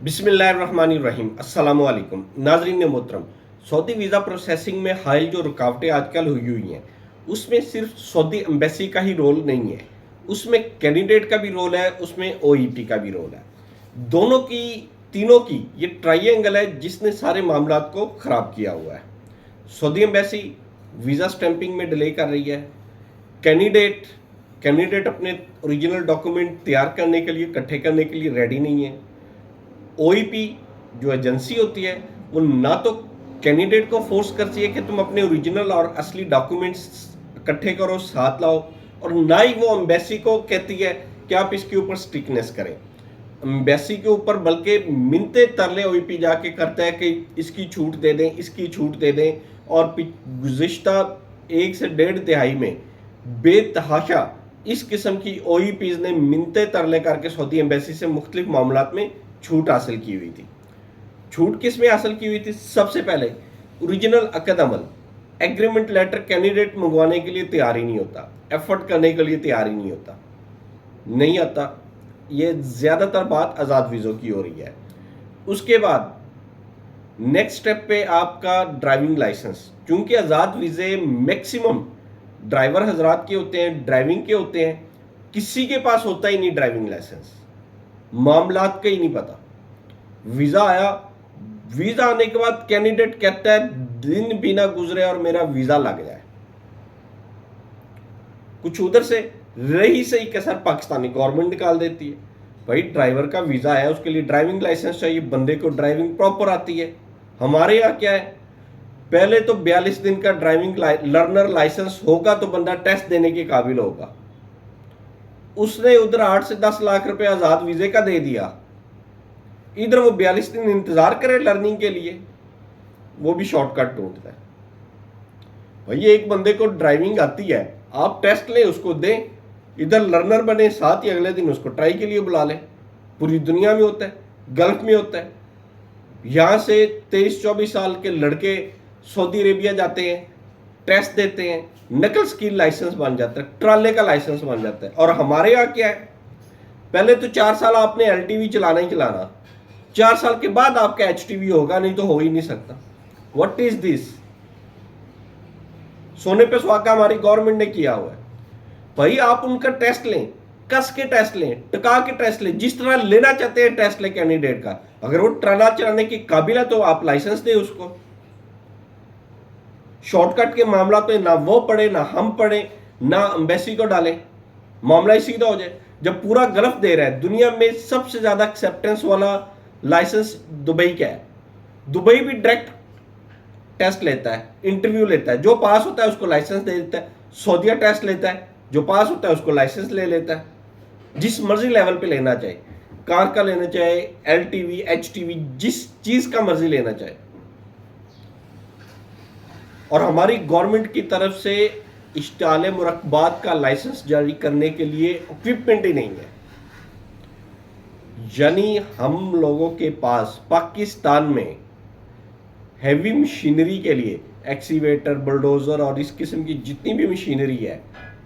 बिस्मिल्लाहिर्रहमानिर्रहीम अस्सलाम वालेकुम नाजरीन मोहतरम। सऊदी वीज़ा प्रोसेसिंग में हाल जो रुकावटें आजकल हुई हैं उसमें सिर्फ सऊदी एम्बेसी का ही रोल नहीं है, उसमें कैंडिडेट का भी रोल है, उसमें ओईपी का भी रोल है। दोनों की तीनों की ये ट्रायंगल है जिसने सारे मामलात को ख़राब किया हुआ है। सऊदी एम्बेसी वीज़ा स्टैंपिंग में डिले कर रही है। कैंडिडेट कैंडिडेट अपने ओरिजिनल डॉक्यूमेंट तैयार करने के लिए इकट्ठे करने के लिए रेडी नहीं है। ओईपी जो एजेंसी होती है वो ना तो कैंडिडेट को फोर्स करती है कि तुम अपने ओरिजिनल और असली डॉक्यूमेंट्स इकट्ठे करो, साथ लाओ, और ना ही वो एम्बेसी को कहती है कि आप इसके ऊपर स्ट्रिक्टनेस करें। एम्बेसी के ऊपर बल्कि मिन्नते तरले ओईपी जाके करता है कि इसकी छूट दे दें, इसकी छूट दे दें, और गुज़िश्ता 1 से 1.5 तिहाई में बेतहाशा इस किस्म की ओईपीज़ ने मिन्नते तरले करके सऊदी एम्बेसी से मुख्तलिफ मामलात में छूट हासिल की हुई थी। छूट किस में हासिल की हुई थी? सबसे पहले ओरिजिनल अकद अमल एग्रीमेंट लेटर कैंडिडेट मंगवाने के लिए तैयार ही नहीं होता, एफर्ट करने के लिए तैयार ही नहीं होता, नहीं आता। ये ज़्यादातर बात आज़ाद वीज़ों की हो रही है। उसके बाद नेक्स्ट स्टेप पे आपका ड्राइविंग लाइसेंस, क्योंकि आज़ाद वीज़े मैक्सिमम ड्राइवर हजरात के होते हैं, ड्राइविंग के होते हैं, किसी के पास होता ही नहीं ड्राइविंग लाइसेंस, मामलात का ही नहीं पता। वीज़ा आया, वीज़ा आने के बाद कैंडिडेट कहता है दिन भी ना गुजरे और मेरा वीज़ा लग जाए। कुछ उधर से रही सही कसर पाकिस्तानी गवर्नमेंट निकाल देती है। भाई ड्राइवर का वीज़ा है, उसके लिए ड्राइविंग लाइसेंस चाहिए, बंदे को ड्राइविंग प्रॉपर आती है। हमारे यहाँ क्या है, पहले तो 42 दिन का ड्राइविंग लर्नर लाइसेंस होगा तो बंदा टेस्ट देने के काबिल होगा। उसने उधर 8 से 10 लाख रुपए आज़ाद वीज़े का दे दिया, इधर वो 42 दिन इंतज़ार करे लर्निंग के लिए, वो भी शॉर्टकट ढूंढता है। भाई एक बंदे को ड्राइविंग आती है, आप टेस्ट लें, उसको दें, इधर लर्नर बने, साथ ही अगले दिन उसको ट्राई के लिए बुला लें। पूरी दुनिया में होता है, गल्फ में होता है। यहाँ से 23-24 साल के लड़के सऊदी अरेबिया जाते हैं, टेस्ट देते हैं, नकल स्किल लाइसेंस बन जाता है, ट्राले का लाइसेंस बन जाता है। और हमारे यहाँ क्या है, पहले तो 4 साल आपने एलटीवी चलाना ही चलाना, 4 साल के बाद आपका एचटीवी होगा, नहीं तो हो ही नहीं सकता। What is this? सोने पे सुहागा हमारी गवर्नमेंट ने किया हुआ है। भाई आप उनका टेस्ट लें, कस के टेस्ट लें, टिका के टेस्ट लें, जिस तरह लेना चाहते हैं टेस्ट लें कैंडिडेट का। अगर वो ट्राला चलाने की काबिल है तो आप लाइसेंस दें उसको। शॉर्टकट के मामला पे ना वो पढ़े, ना हम पढ़े, ना एम्बेसी को डालें, मामला ही सीधा हो जाए। जब पूरा गल्फ दे रहा है, दुनिया में सबसे ज्यादा एक्सेप्टेंस वाला लाइसेंस दुबई का है। दुबई भी डायरेक्ट टेस्ट लेता है, इंटरव्यू लेता है, जो पास होता है उसको लाइसेंस दे देता है। सऊदीया टेस्ट लेता है, जो पास होता है उसको लाइसेंस ले लेता है। जिस मर्जी लेवल पे लेना चाहे, कार का लेना चाहे, एलटीवी, एचटीवी, जिस चीज का मर्जी लेना चाहे। और हमारी गवर्नमेंट की तरफ से इश्तिहाल मुरक्कबात का लाइसेंस जारी करने के लिए इक्विपमेंट ही नहीं है। यानी हम लोगों के पास पाकिस्तान में हैवी मशीनरी के लिए एक्सीवेटर, बुलडोजर और इस किस्म की जितनी भी मशीनरी है,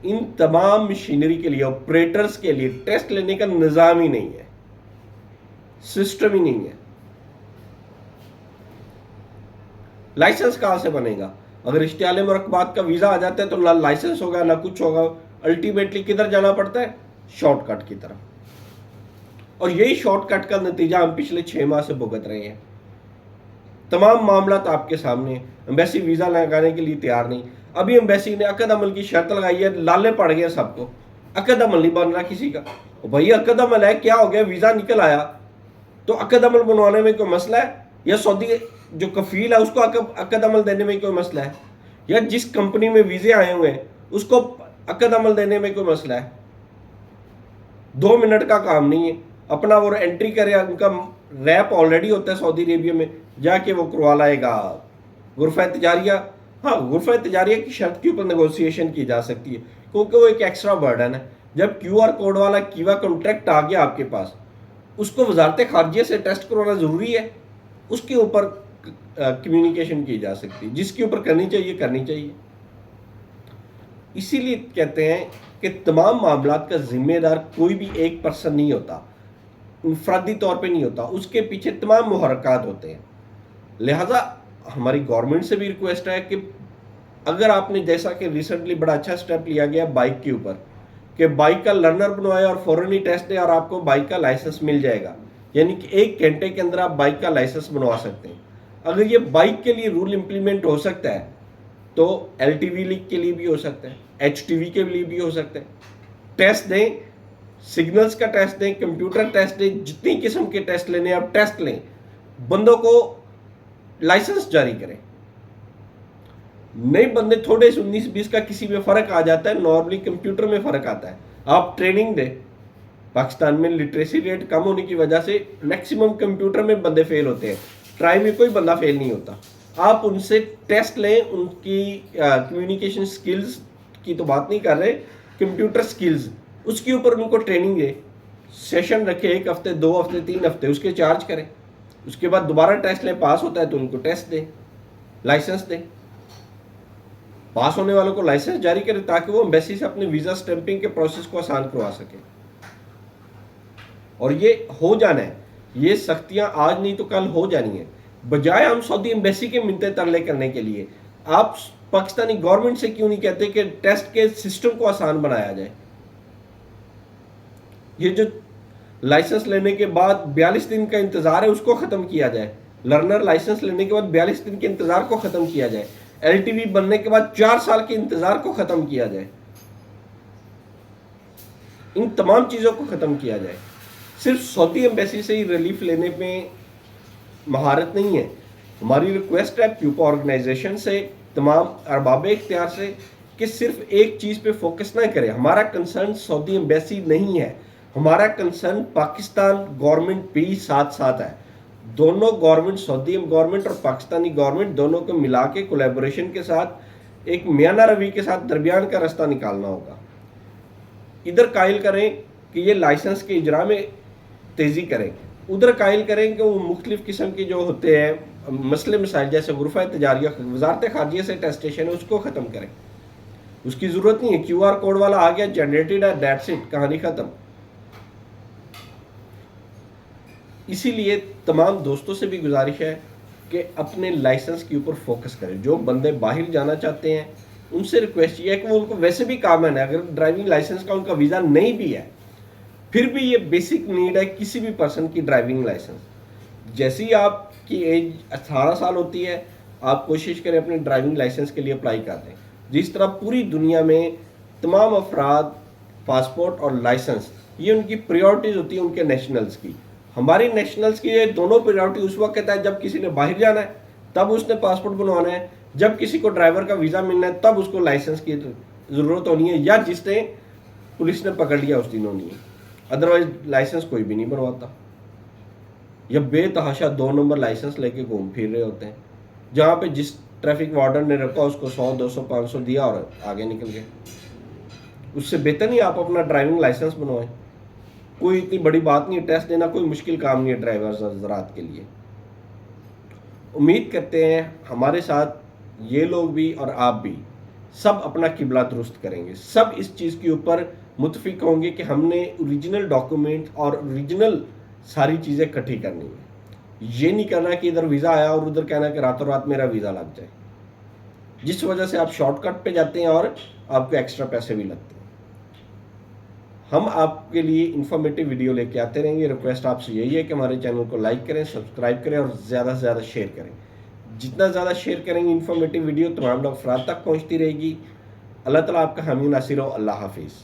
इन तमाम मशीनरी के लिए, ऑपरेटर्स के लिए टेस्ट लेने का निज़ाम ही नहीं है, सिस्टम ही नहीं है। लाइसेंस कहाँ से बनेगा? अगर इश्तिहाल मुरक्कबात का वीज़ा आ जाता है तो ना लाइसेंस होगा ना कुछ होगा। अल्टीमेटली किधर जाना पड़ता है? शॉर्टकट की तरफ। और यही शॉर्टकट का नतीजा हम पिछले 6 माह से भुगत रहे हैं। तमाम मामला आपके सामने। एम्बेसी वीज़ा लगाने के लिए तैयार नहीं। अभी एम्बेसी ने अकद अमल की शर्त लगाई है, लाले पड़ गए सबको, अकद अमल नहीं बन रहा किसी का। भाई अकद अमल है, क्या हो गया, वीज़ा निकल आया तो अकद अमल बनवाने में कोई मसला है? या सऊदी जो कफील है उसको अकद अमल देने में कोई मसला है? या जिस कंपनी में वीज़े आए हुए हैं उसको अकद अमल देने में कोई मसला है? 2 मिनट का काम नहीं है। अपना वो एंट्री करे, उनका रैप ऑलरेडी होता है सऊदी अरेबिया में, जाके वो करवा लाएगा गुरफ़ा तिजारिया। हाँ, गुरफ़ा तिजारिया की शर्त के ऊपर नेगोशिएशन की जा सकती है, क्योंकि वो एक एक्स्ट्रा बर्डन है। जब QR कोड वाला कीवा कॉन्ट्रैक्ट आ गया आपके पास, उसको वजारत खारजिया से टेस्ट करवाना ज़रूरी है। उसके ऊपर कम्युनिकेशन की जा सकती है, जिसके ऊपर करनी चाहिए करनी चाहिए। इसीलिए कहते हैं कि तमाम मामलात का जिम्मेदार कोई भी एक पर्सन नहीं होता। انفرادی طور پہ نہیں ہوتا، اس کے پیچھے تمام محرکات ہوتے ہیں. لہٰذا ہماری گورنمنٹ سے بھی ریکویسٹ ہے کہ اگر آپ نے جیسا کہ ریسنٹلی بڑا اچھا سٹیپ لیا گیا بائک کے اوپر کہ بائک کا لرنر بنوائے اور فوراً ہی ٹیسٹ دے اور آپ کو بائک کا لائسنس مل جائے گا، یعنی کہ 1 گھنٹے کے اندر آپ بائک کا لائسنس بنوا سکتے ہیں. اگر یہ بائک کے لیے رول امپلیمنٹ ہو سکتا ہے تو LTV کے لیے بھی ہو سکتا ہے، HTV کے لیے بھی ہو سکتا ہے. ٹیسٹ دیں، سگنلز کا ٹیسٹ دیں، کمپیوٹر ٹیسٹ دیں، جتنی قسم کے ٹیسٹ لینے آپ ٹیسٹ لیں، بندوں کو لائسنس جاری کریں. نئے بندے تھوڑے سے 19-20 کا کسی میں فرق آ جاتا ہے، نارملی کمپیوٹر میں فرق آتا ہے. آپ ٹریننگ دیں. پاکستان میں لٹریسی ریٹ کم ہونے کی وجہ سے میکسیمم کمپیوٹر میں بندے فیل ہوتے ہیں، ٹرائی میں کوئی بندہ فیل نہیں ہوتا. آپ ان سے ٹیسٹ لیں، ان کی کمیونیکیشن سکلز کی تو بات نہیں کر رہے، کمپیوٹر سکلز اس کے اوپر ان کو ٹریننگ دیں. سیشن رکھے 1 ہفتے 2 ہفتے 3 ہفتے، اس کے چارج کریں. اس کے بعد دوبارہ ٹیسٹ لیں، پاس ہوتا ہے تو ان کو ٹیسٹ دیں، لائسنس دیں. پاس ہونے والوں کو لائسنس جاری کریں تاکہ وہ ایمبیسی سے اپنے ویزا سٹیمپنگ کے پروسیس کو آسان کروا سکیں. اور یہ ہو جانا ہے، یہ سختیاں آج نہیں تو کل ہو جانی ہیں. بجائے ہم سعودی ایمبیسی کے منتیں ترلے کرنے کے لیے آپ پاکستانی گورنمنٹ سے کیوں نہیں کہتے کہ ٹیسٹ کے سسٹم کو آسان بنایا جائے. یہ جو لائسنس لینے کے بعد 42 دن کا انتظار ہے اس کو ختم کیا جائے. لرنر لائسنس لینے کے بعد 42 دن کے انتظار کو ختم کیا جائے. LTV بننے کے بعد 4 سال کے انتظار کو ختم کیا جائے. ان تمام چیزوں کو ختم کیا جائے. صرف سعودی ایمبیسی سے ہی ریلیف لینے میں مہارت نہیں ہے. ہماری ریکویسٹ ہے پیوپا آرگنائزیشن سے، تمام ارباب اختیار سے، کہ صرف ایک چیز پہ فوکس نہ کرے. ہمارا کنسرن سعودی ایمبیسی نہیں ہے، ہمارا کنسرن پاکستان گورنمنٹ بھی ساتھ ساتھ ہے. دونوں گورنمنٹ، سعودی گورنمنٹ اور پاکستانی گورنمنٹ، دونوں کو ملا کے کولیبوریشن کے ساتھ ایک میانہ روی کے ساتھ درمیان کا راستہ نکالنا ہوگا. ادھر قائل کریں کہ یہ لائسنس کے اجرا میں تیزی کریں، ادھر قائل کریں کہ وہ مختلف قسم کے جو ہوتے ہیں مسئلے مسائل جیسے غرفہ تجاریہ، وزارت خارجہ سے ٹیسٹیشن ہے اس کو ختم کریں. اس کی ضرورت نہیں ہے. QR کوڈ والا آ گیا، جنریٹڈ ہے، دیٹس اٹ، کہانی ختم. اسی لیے تمام دوستوں سے بھی گزارش ہے کہ اپنے لائسنس کے اوپر فوکس کریں. جو بندے باہر جانا چاہتے ہیں ان سے ریکویسٹ یہ ہے کہ وہ ان کو ویسے بھی کامن ہے، اگر ڈرائیونگ لائسنس کا ان کا ویزا نہیں بھی ہے پھر بھی یہ بیسک نیڈ ہے کسی بھی پرسن کی ڈرائیونگ لائسنس. جیسی آپ کی ایج 18 سال ہوتی ہے آپ کوشش کریں اپنے ڈرائیونگ لائسنس کے لیے اپلائی کر دیں. جس طرح پوری دنیا میں تمام افراد پاسپورٹ اور لائسنس یہ ان کی پریورٹیز ہوتی ہیں ان کے نیشنلز کی. ہماری نیشنلز کی یہ دونوں پریورٹی اس وقت ہے جب کسی نے باہر جانا ہے تب اس نے پاسپورٹ بنوانا ہے، جب کسی کو ڈرائیور کا ویزا ملنا ہے تب اس کو لائسنس کی ضرورت ہونی ہے، یا جس نے پولیس نے پکڑ لیا اس دن ہونی ہے. ادروائز لائسنس کوئی بھی نہیں بنواتا، یا بے تحاشا 2 نمبر لائسنس لے کے گھوم پھر رہے ہوتے ہیں، جہاں پہ جس ٹریفک وارڈن نے رکھا اس کو 100 200 500 دیا اور آگے نکل گئے. اس سے بہتر نہیں آپ اپنا ڈرائیونگ لائسنس بنوائیں. کوئی اتنی بڑی بات نہیں ہے، ٹیسٹ دینا کوئی مشکل کام نہیں ہے ڈرائیورز حضرات کے لیے. امید کرتے ہیں ہمارے ساتھ یہ لوگ بھی اور آپ بھی سب اپنا قبلہ درست کریں گے، سب اس چیز کے اوپر متفق ہوں گے کہ ہم نے اوریجنل ڈاکومنٹ اور اوریجنل ساری چیزیں اکٹھی کرنی ہیں. یہ نہیں کرنا کہ ادھر ویزا آیا اور ادھر کہنا کہ راتوں رات میرا ویزا لگ جائے، جس وجہ سے آپ شارٹ کٹ پہ جاتے ہیں اور آپ کو ایکسٹرا پیسے بھی لگتے ہیں. ہم آپ کے لیے انفارمیٹیو ویڈیو لے کے آتے رہیں گے. ریکویسٹ آپ سے یہی ہے کہ ہمارے چینل کو لائک کریں، سبسکرائب کریں اور زیادہ سے زیادہ شیئر کریں. جتنا زیادہ شیئر کریں گے انفارمیٹیو ویڈیو تمام افراد تک پہنچتی رہے گی. اللہ تعالیٰ آپ کا حامی و ناصر ہو. اللہ حافظ.